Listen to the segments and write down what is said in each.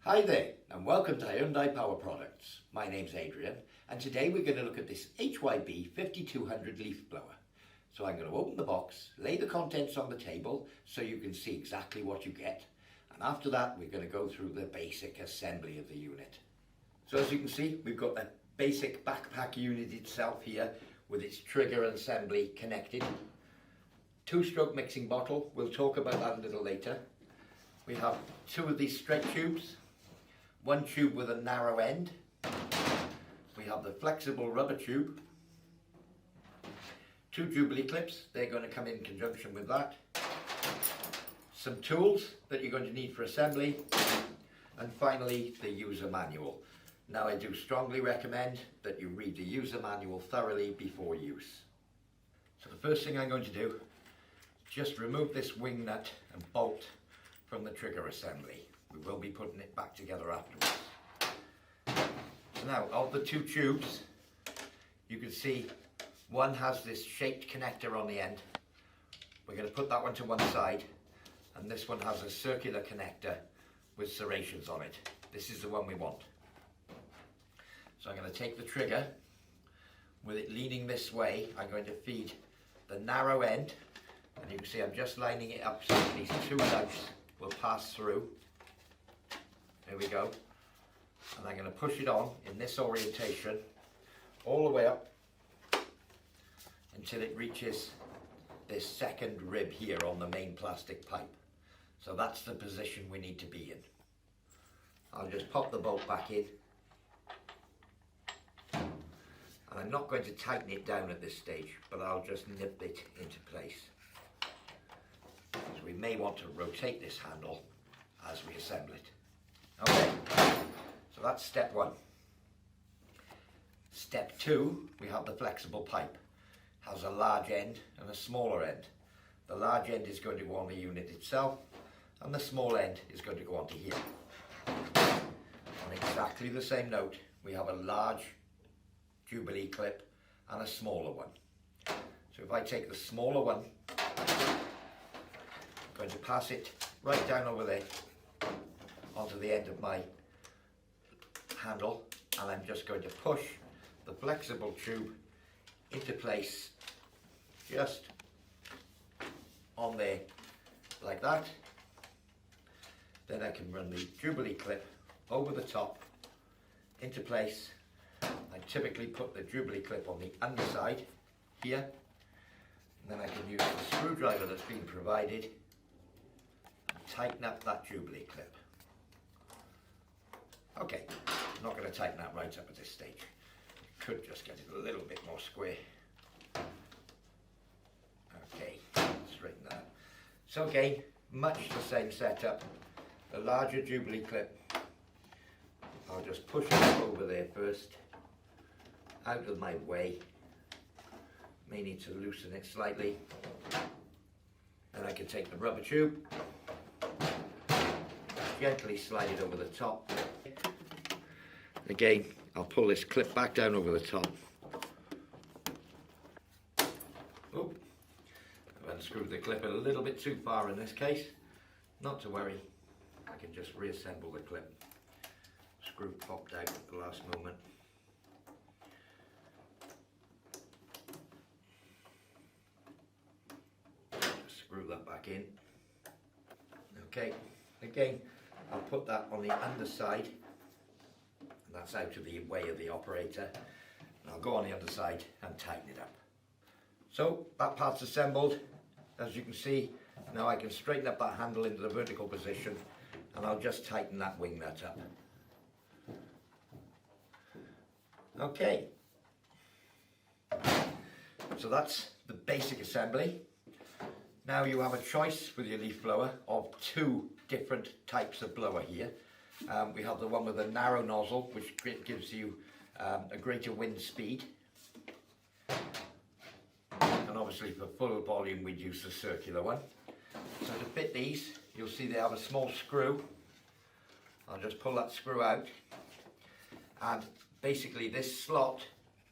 Hi there and welcome to Hyundai Power Products. My name's Adrian and today we're going to look at this HYB5200 leaf blower. So I'm going to open the box, lay the contents on the table so you can see exactly what you get, and after that we're going to go through the basic assembly of the unit. So as you can see, we've got the basic backpack unit itself here with its trigger and assembly connected. Two-stroke mixing bottle, we'll talk about that a little later. We have two of these straight tubes. One tube with a narrow end. We have the flexible rubber tube. Two Jubilee clips, they're going to come in conjunction with that. Some tools that you're going to need for assembly. And finally, the user manual. Now I do strongly recommend that you read the user manual thoroughly before use. So the first thing I'm going to do, just remove this wing nut and bolt from the trigger assembly. We will be putting it back together afterwards. So now, of the two tubes, you can see one has this shaped connector on the end. We're going to put that one to one side, and this one has a circular connector with serrations on it. This is the one we want. So I'm going to take the trigger, with it leaning this way, I'm going to feed the narrow end, and you can see I'm just lining it up so that these two lugs will pass through. There we go. And I'm going to push it on in this orientation all the way up until it reaches this second rib here on the main plastic pipe. So that's the position we need to be in. I'll just pop the bolt back in. And I'm not going to tighten it down at this stage, but I'll just nip it into place. So we may want to rotate this handle as we assemble it. Okay, so that's step one. Step two, we have the flexible pipe. It has a large end and a smaller end. The large end is going to go on the unit itself, and the small end is going to go onto here. On exactly the same note, we have a large Jubilee clip and a smaller one. So if I take the smaller one, I'm going to pass it right down over there onto the end of my handle, and I'm just going to push the flexible tube into place just on there like that. Then I can run the Jubilee clip over the top into place. I typically put the Jubilee clip on the underside here, and then I can use the screwdriver that's been provided and tighten up that Jubilee clip. Okay, I'm not going to tighten that right up at this stage. Could just get it a little bit more square. Okay, straighten that up. So again, much the same setup. The larger Jubilee clip, I'll just push it over there first, out of my way. May need to loosen it slightly. Then I can take the rubber tube, gently slide it over the top. Again, I'll pull this clip back down over the top. Oh, I've unscrewed the clip a little bit too far in this case. Not to worry, I can just reassemble the clip. Screw popped out at the last moment. Just screw that back in. Okay, again, I'll put that on the underside. That's out of the way of the operator. And I'll go on the underside and tighten it up. So that part's assembled. As you can see, now I can straighten up that handle into the vertical position, and I'll just tighten that wing nut up. Okay. So that's the basic assembly. Now you have a choice with your leaf blower of two different types of blower here. We have the one with a narrow nozzle, which gives you a greater wind speed. And obviously for full volume we'd use the circular one. So to fit these, you'll see they have a small screw. I'll just pull that screw out. And basically this slot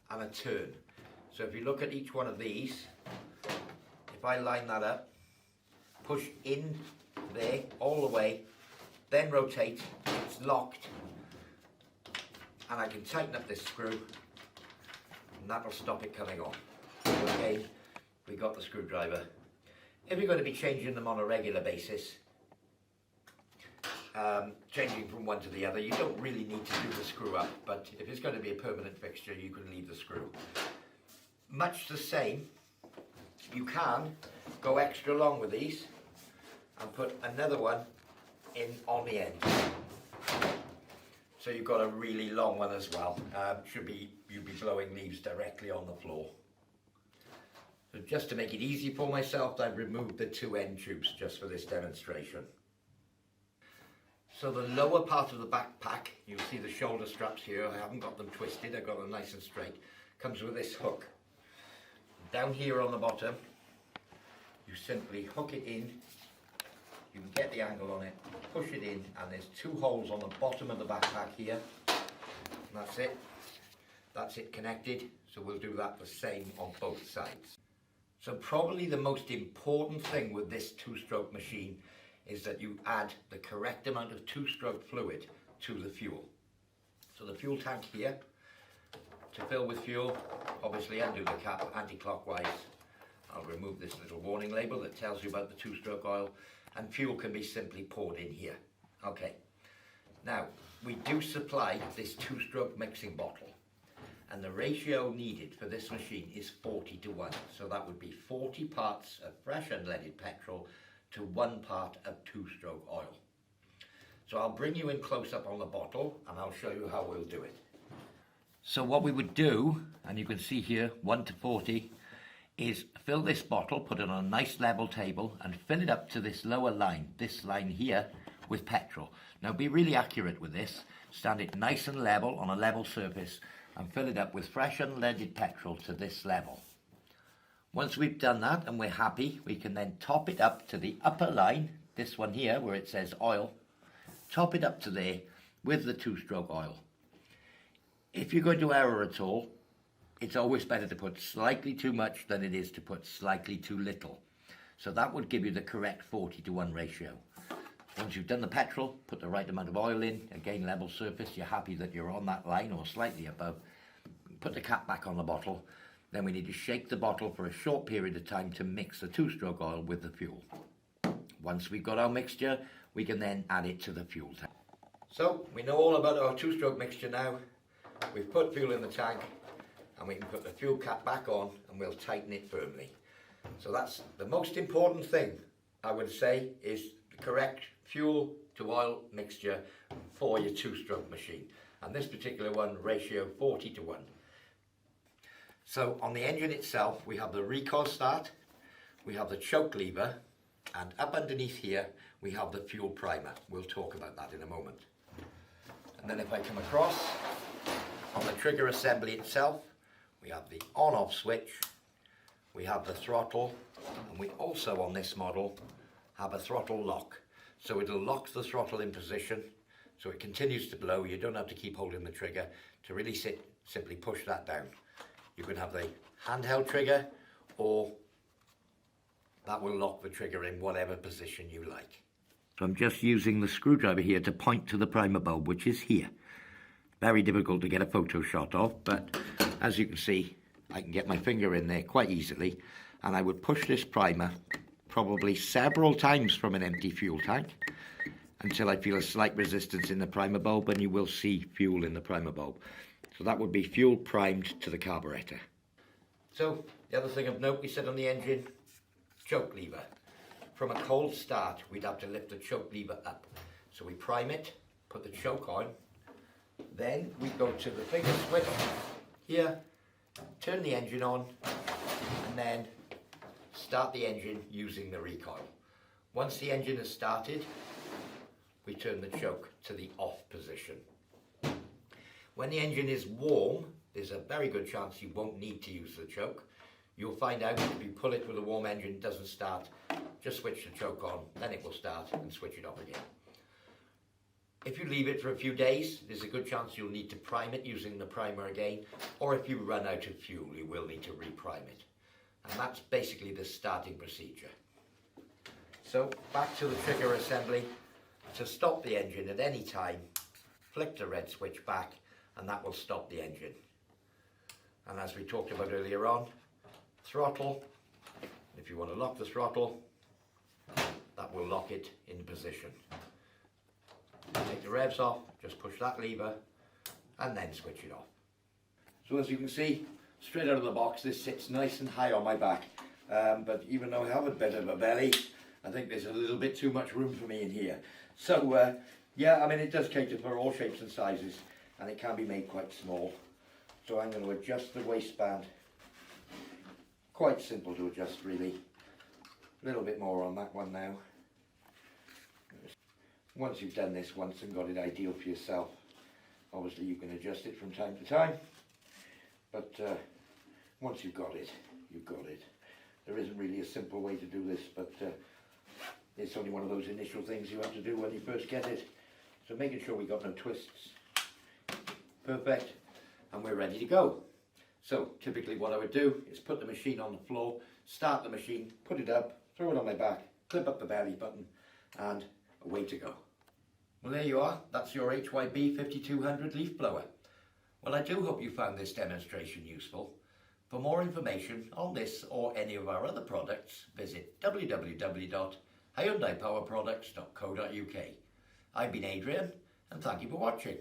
and a turn. So if you look at each one of these, if I line that up, push in there all the way, then rotate, it's locked, and I can tighten up this screw, and that'll stop it coming off. Okay, we got the screwdriver. If you're going to be changing them on a regular basis, changing from one to the other, you don't really need to do the screw up, but if it's going to be a permanent fixture, you can leave the screw. Much the same, you can go extra long with these and put another one in on the end. So you've got a really long one as well. You'd be blowing leaves directly on the floor. So just to make it easy for myself, I've removed the two end tubes just for this demonstration. So the lower part of the backpack, you'll see the shoulder straps here, I haven't got them twisted, I've got them nice and straight, comes with this hook. Down here on the bottom, you simply hook it in, you can get the angle on it, push it in, and there's two holes on the bottom of the backpack here, and that's it connected, so we'll do that the same on both sides. So probably the most important thing with this two-stroke machine is that you add the correct amount of two-stroke fluid to the fuel. So the fuel tank here, to fill with fuel, obviously undo the cap anti-clockwise. I'll remove this little warning label that tells you about the two-stroke oil, and fuel can be simply poured in here. Okay, now we do supply this two-stroke mixing bottle, and the ratio needed for this machine is 40:1. So that would be 40 parts of fresh unleaded petrol to 1 part of two-stroke oil. So I'll bring you in close up on the bottle and I'll show you how we'll do it. So what we would do, and you can see here 1 to 40, is fill this bottle, put it on a nice level table and fill it up to this lower line, this line here, with petrol. Now be really accurate with this, stand it nice and level on a level surface and fill it up with fresh unleaded petrol to this level. Once we've done that and we're happy, we can then top it up to the upper line, this one here where it says oil, top it up to there with the two-stroke oil. If you're going to error at all, it's always better to put slightly too much than it is to put slightly too little. So that would give you the correct 40:1 ratio. Once you've done the petrol, put the right amount of oil in, again level surface, you're happy that you're on that line or slightly above, put the cap back on the bottle. Then we need to shake the bottle for a short period of time to mix the two-stroke oil with the fuel. Once we've got our mixture, we can then add it to the fuel tank. So we know all about our two-stroke mixture now. We've put fuel in the tank and we can put the fuel cap back on and we'll tighten it firmly. So that's the most important thing, I would say, is the correct fuel to oil mixture for your two-stroke machine. And this particular one, ratio 40:1. So on the engine itself, we have the recoil start, we have the choke lever, and up underneath here, we have the fuel primer. We'll talk about that in a moment. And then if I come across, on the trigger assembly itself, we have the on-off switch, we have the throttle, and we also on this model have a throttle lock. So it'll lock the throttle in position, so it continues to blow. You don't have to keep holding the trigger. To release it, simply push that down. You can have the handheld trigger, or that will lock the trigger in whatever position you like. So I'm just using the screwdriver here to point to the primer bulb, which is here. Very difficult to get a photo shot of, but as you can see, I can get my finger in there quite easily, and I would push this primer probably several times from an empty fuel tank until I feel a slight resistance in the primer bulb, and you will see fuel in the primer bulb. So that would be fuel primed to the carburetor. So the other thing of note, we said on the engine, choke lever. From a cold start, we'd have to lift the choke lever up. So we prime it, put the choke on, then we go to the finger switch here, turn the engine on, and then start the engine using the recoil. Once the engine is started, we turn the choke to the off position. When the engine is warm, there's a very good chance you won't need to use the choke. You'll find out if you pull it with a warm engine, it doesn't start, just switch the choke on, then it will start, and switch it off again. If you leave it for a few days, there's a good chance you'll need to prime it using the primer again, or if you run out of fuel, you will need to reprime it. And that's basically the starting procedure. So back to the trigger assembly. To stop the engine at any time, flick the red switch back, and that will stop the engine. And as we talked about earlier on, throttle, if you want to lock the throttle, that will lock it in position. Take the revs off, just push that lever and then switch it off. So as you can see, straight out of the box, this sits nice and high on my back. But even though I have a bit of a belly, I think there's a little bit too much room for me in here. So yeah, I mean, it does cater for all shapes and sizes, and it can be made quite small. So I'm going to adjust the waistband. Quite simple to adjust, really. A little bit more on that one now. Once you've done this once and got it ideal for yourself, obviously you can adjust it from time to time. But once you've got it, you've got it. There isn't really a simple way to do this, but it's only one of those initial things you have to do when you first get it. So making sure we got no twists. Perfect. And we're ready to go. So typically what I would do is put the machine on the floor, start the machine, put it up, throw it on my back, clip up the belly button, and away to go. Well, there you are. That's your HYB5200 leaf blower. Well, I do hope you found this demonstration useful. For more information on this or any of our other products, visit www.hyundaipowerproducts.co.uk. I've been Adrian, and thank you for watching.